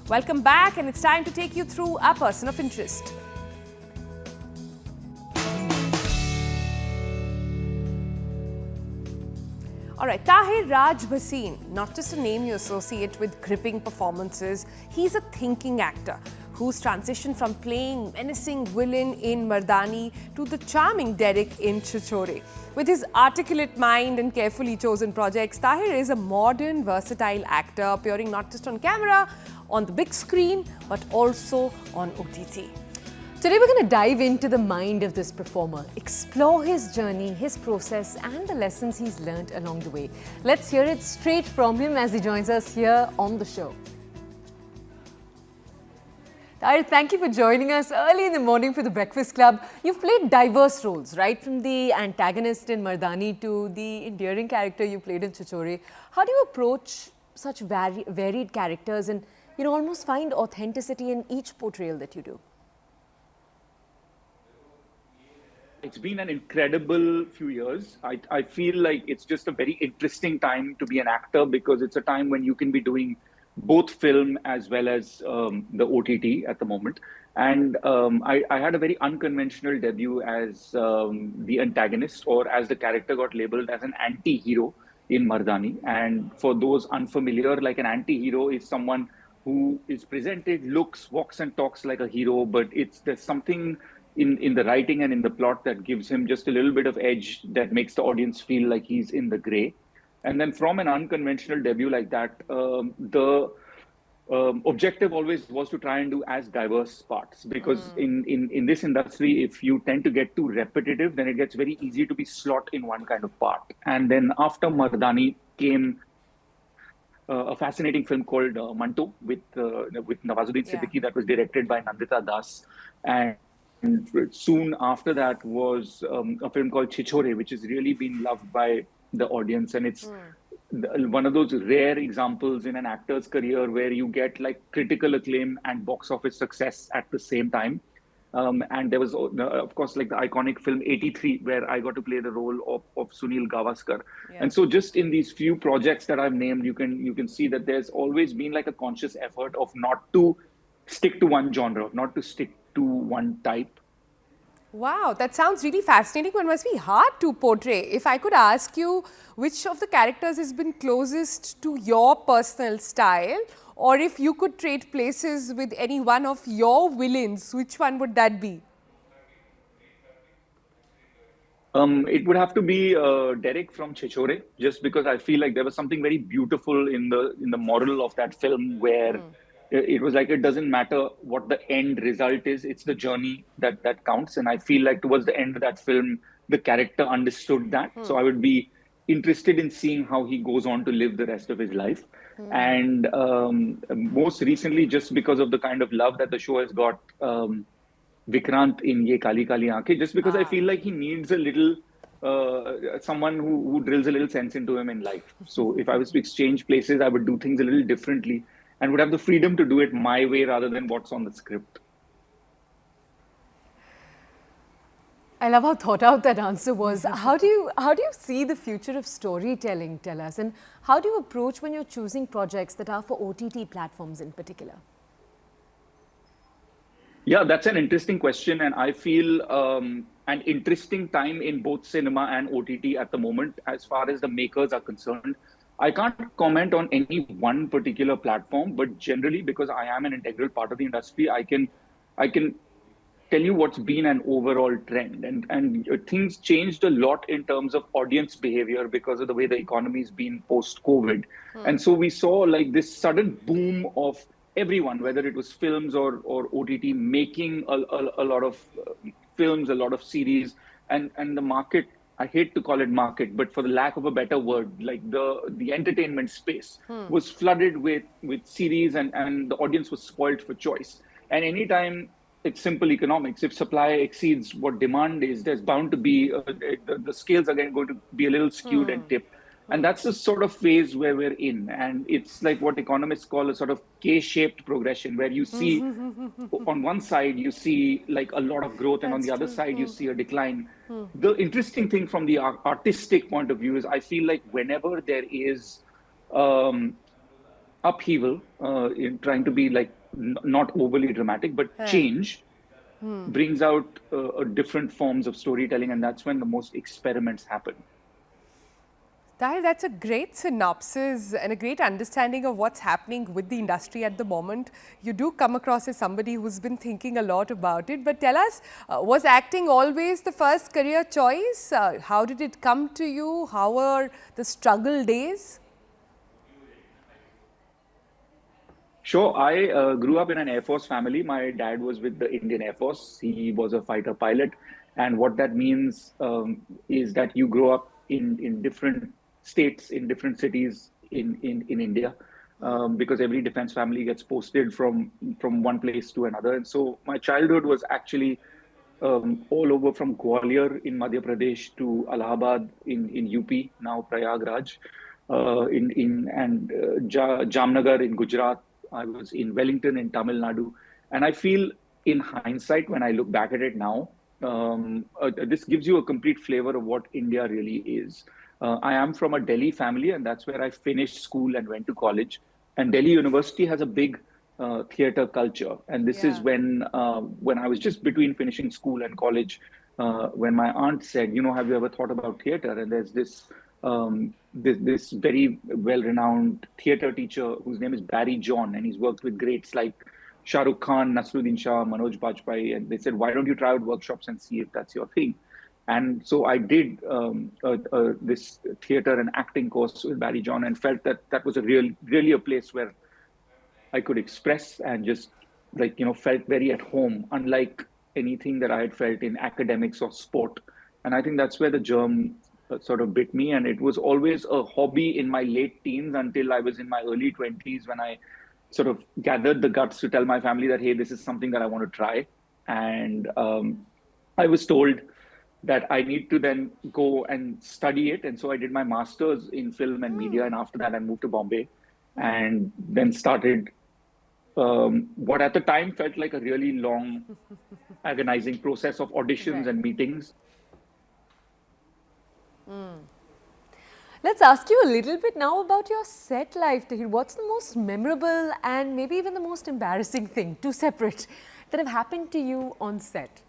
Welcome back, and it's time to take you through our person of interest. All right, Tahir Raj Bhasin, not just a name you associate with gripping performances, he's a thinking actor who's transitioned from playing menacing villain in Mardani to the charming Derek in Chhichhore. With his articulate mind and carefully chosen projects, Tahir is a modern, versatile actor appearing not just on camera, on the big screen, but also on OTT. Today we're going to dive into the mind of this performer, explore his journey, his process and the lessons he's learned along the way. Let's hear it straight from him as he joins us here on the show. Tahir, thank you for joining us early in the morning for the Breakfast Club. You've played diverse roles, right from the antagonist in Mardani to the endearing character you played in Chhichhore. How do you approach such varied characters and almost find authenticity in each portrayal that you do? It's been an incredible few years. I feel like it's just a very interesting time to be an actor because it's a time when you can be doing both film as well as the OTT at the moment. And I had a very unconventional debut as the antagonist, or as the character got labeled as an anti-hero in Mardani. And for those unfamiliar, like an anti-hero is someone who is presented, looks, walks and talks like a hero, but there's something in the writing and in the plot that gives him just a little bit of edge that makes the audience feel like he's in the gray. And then from an unconventional debut like that, the objective always was to try and do as diverse parts, because in this industry, if you tend to get too repetitive, then it gets very easy to be slot in one kind of part. And then after Mardani came a fascinating film called Manto with Nawazuddin Siddiqui that was directed by Nandita Das. And soon after that was a film called Chhichhore, which has really been loved by the audience. And it's one of those rare examples in an actor's career where you get like critical acclaim and box office success at the same time. And there was, of course, like the iconic film 83, where I got to play the role of Sunil Gavaskar. Yeah. And so just in these few projects that I've named, you can see that there's always been like a conscious effort of not to stick to one genre, not to stick to one type. Wow, that sounds really fascinating, but it must be hard to portray. If I could ask you, which of the characters has been closest to your personal style, or if you could trade places with any one of your villains, which one would that be? It would have to be Derek from Chhichhore, just because I feel like there was something very beautiful in the moral of that film, where it was like, it doesn't matter what the end result is, it's the journey that counts. And I feel like towards the end of that film, the character understood that. So I would be interested in seeing how he goes on to live the rest of his life. And most recently, just because of the kind of love that the show has got, Vikrant in Ye Kali Kali Aankhein, just because I feel like he needs a little someone who drills a little sense into him in life. So if I was to exchange places, I would do things a little differently and would have the freedom to do it my way rather than what's on the script. I love how thought out that answer was. How do you see the future of storytelling, tell us, and how do you approach when you're choosing projects that are for OTT platforms in particular? Yeah, that's an interesting question, and I feel an interesting time in both cinema and OTT at the moment as far as the makers are concerned. I can't comment on any one particular platform, but generally, because I am an integral part of the industry, I can tell you what's been an overall trend. And things changed a lot in terms of audience behavior because of the way the economy's been post-COVID. And so we saw like this sudden boom of everyone, whether it was films or OTT, making a lot of films, a lot of series, and the market, I hate to call it market, but for the lack of a better word, like the entertainment space was flooded with series, and the audience was spoiled for choice. And anytime, it's simple economics, if supply exceeds what demand is, there's bound to be, the scales are going to be a little skewed and tipped. And that's the sort of phase where we're in. And it's like what economists call a sort of K-shaped progression, where you see on one side, you see like a lot of growth, and on the other side, you see a decline. The interesting thing from the artistic point of view is I feel like whenever there is upheaval, in trying to be like not overly dramatic, but Huh. change brings out different forms of storytelling, and that's when the most experiments happen. Tahir, that's a great synopsis and a great understanding of what's happening with the industry at the moment. You do come across as somebody who's been thinking a lot about it. But tell us, was acting always the first career choice? How did it come to you? How were the struggle days? Sure. I grew up in an Air Force family. My dad was with the Indian Air Force. He was a fighter pilot. And what that means is that you grow up in different states, in different cities in India, because every defense family gets posted from one place to another. And so my childhood was actually all over from Gwalior in Madhya Pradesh to Allahabad in UP, now Prayagraj, Jamnagar in Gujarat. I was in Wellington in Tamil Nadu. And I feel in hindsight, when I look back at it now, this gives you a complete flavor of what India really is. I am from a Delhi family, and that's where I finished school and went to college. And Delhi University has a big theater culture. And this is Yeah. when I was just between finishing school and college, when my aunt said, have you ever thought about theater? And there's this very well-renowned theater teacher whose name is Barry John, and he's worked with greats like Shah Rukh Khan, Nasruddin Shah, Manoj Bajpayee, and they said, why don't you try out workshops and see if that's your thing? And so I did this theater and acting course with Barry John, and felt that that was really a place where I could express and just felt very at home, unlike anything that I had felt in academics or sport. And I think that's where the germ sort of bit me. And it was always a hobby in my late teens until I was in my early 20s, when I sort of gathered the guts to tell my family that, hey, this is something that I want to try. And I was told that I need to then go and study it. And so I did my master's in film and media. And after that, I moved to Bombay and then started what at the time felt like a really long, agonizing process of auditions Right. and meetings. Let's ask you a little bit now about your set life, Tahir. What's the most memorable and maybe even the most embarrassing thing, two separate, that have happened to you on set?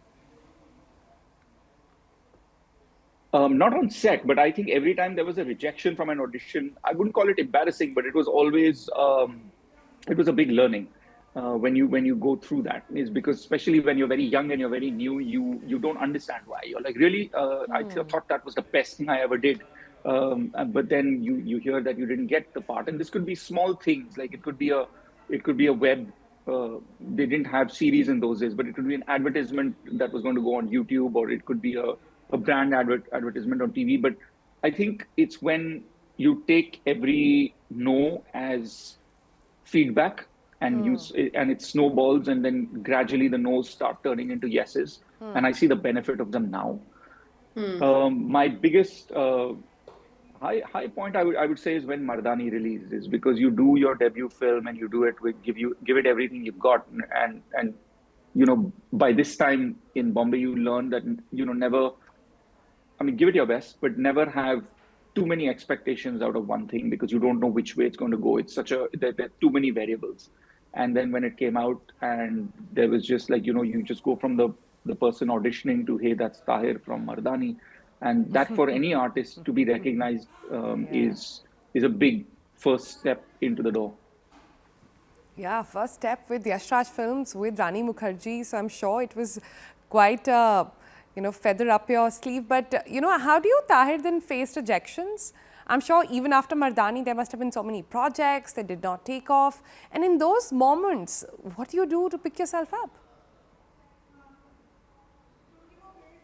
Not on set, but I think every time there was a rejection from an audition, I wouldn't call it embarrassing, but it was always it was a big learning when you go through that. Is because especially when you're very young and you're very new, you don't understand why. You're like, really, thought that was the best thing I ever did. But then you hear that you didn't get the part, and this could be small things, like it could be a web. They didn't have series in those days, but it could be an advertisement that was going to go on YouTube, or it could be a brand advertisement on TV. But I think it's when you take every no as feedback, and and it snowballs, and then gradually the no's start turning into yeses, and I see the benefit of them now. My biggest high point I would say is when Mardani releases, because you do your debut film and you do it with give it everything you've got, and by this time in Bombay you learn that never, I mean, give it your best, but never have too many expectations out of one thing, because you don't know which way it's going to go. It's there are too many variables. And then when it came out, and there was just like, you just go from the person auditioning to, hey, that's Tahir from Mardani. And that for any artist to be recognized Yeah. is a big first step into the door. Yeah, first step with Yash Raj Films with Rani Mukherjee. So I'm sure it was quite a, feather up your sleeve. But, how do you, Tahir, then face rejections? I'm sure even after Mardani, there must have been so many projects that did not take off. And in those moments, what do you do to pick yourself up?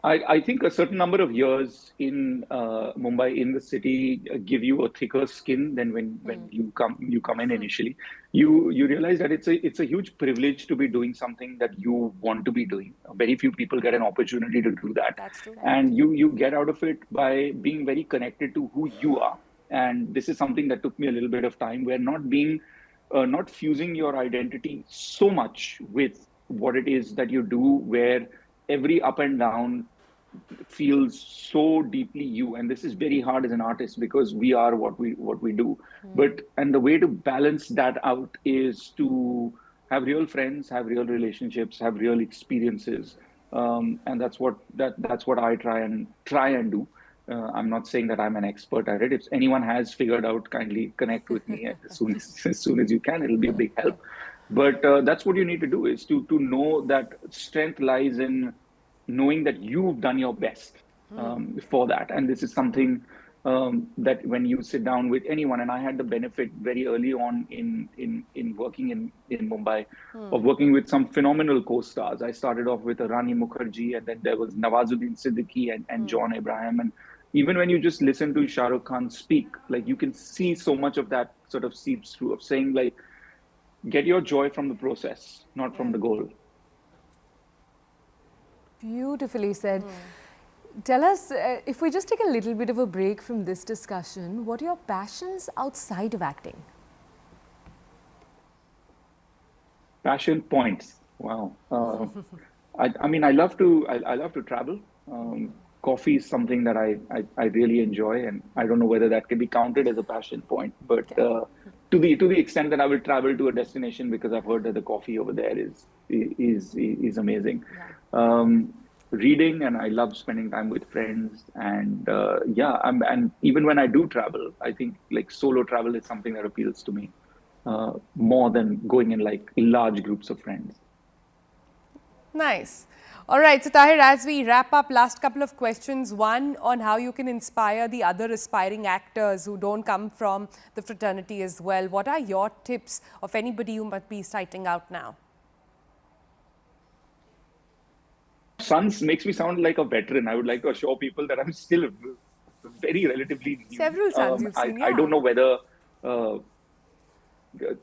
I think a certain number of years in Mumbai, in the city, give you a thicker skin than when you come in initially. You realize that it's a huge privilege to be doing something that you want to be doing. Very few people get an opportunity to do that, That's true. and you get out of it by being very connected to who you are. And this is something that took me a little bit of time, where not fusing your identity so much with what it is that you do, where every up and down feels so deeply you, and this is very hard as an artist because we are what we do. But and the way to balance that out is to have real friends, have real relationships, have real experiences, and that's what I try and do. I'm not saying that I'm an expert at it. If anyone has figured out, kindly connect with me as soon as you can. It'll be a big help. But that's what you need to do, is to know that strength lies in knowing that you've done your best for that. And this is something that when you sit down with anyone, and I had the benefit very early on in working in Mumbai of working with some phenomenal co-stars. I started off with Rani Mukherjee, and then there was Nawazuddin Siddiqui and John Abraham. And even when you just listen to Shah Rukh Khan speak, like you can see so much of that sort of seeps through, of saying like, get your joy from the process, not from the goal. Beautifully said. Tell us, if we just take a little bit of a break from this discussion, what are your passions outside of acting? Passion points. Wow. I mean, I love to travel. Coffee is something that I really enjoy, and I don't know whether that can be counted as a passion point, but to the extent that I will travel to a destination because I've heard that the coffee over there is amazing. Reading, and I love spending time with friends, and yeah, and even when I do travel, I think like solo travel is something that appeals to me more than going in like large groups of friends. Nice. All right, so Tahir, as we wrap up, last couple of questions. One on how you can inspire the other aspiring actors who don't come from the fraternity as well. What are your tips of anybody who might be sighting out now? Sons makes me sound like a veteran. I would like to assure people that I'm still very relatively new. Several sons you've seen, I yeah. don't know whether uh,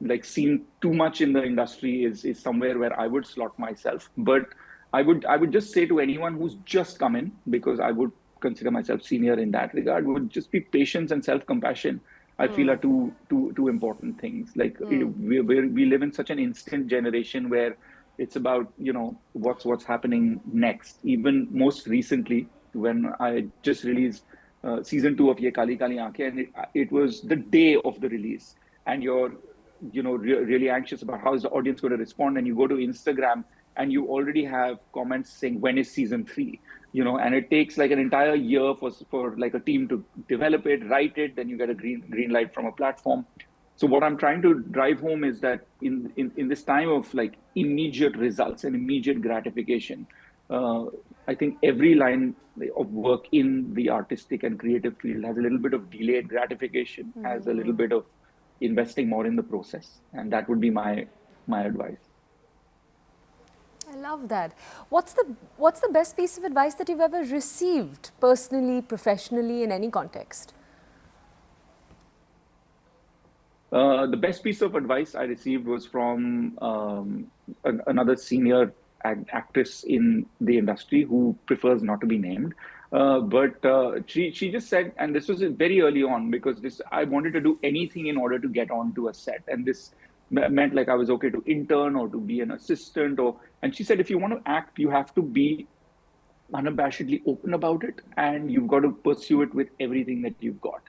like seeing too much in the industry is somewhere where I would slot myself. But I would just say to anyone who's just come in, because I would consider myself senior in that regard, would just be patience and self-compassion. I feel are two important things. Like we live in such an instant generation where it's about what's happening next. Even most recently, when I just released season 2 of Ye Kali Kali Aankhein, and it was the day of the release, and you're really anxious about how is the audience going to respond, and you go to Instagram and you already have comments saying when is season 3, and it takes like an entire year for like a team to develop it, write it, then you get a green light from a platform. So what I'm trying to drive home is that in this time of like immediate results and immediate gratification, uh, I think every line of work in the artistic and creative field has a little bit of delayed gratification, has a little bit of investing more in the process, and that would be my advice. I love that. What's the best piece of advice that you've ever received personally, professionally, in any context? The best piece of advice I received was from another senior actress in the industry who prefers not to be named. But she just said, and this was very early on, because this I wanted to do anything in order to get onto a set, and this meant like I was okay to intern or to be an assistant, and she said if you want to act, you have to be unabashedly open about it, and you've got to pursue it with everything that you've got.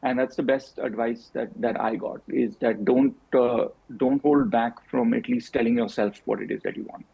And that's the best advice that I got, is that don't hold back from at least telling yourself what it is that you want.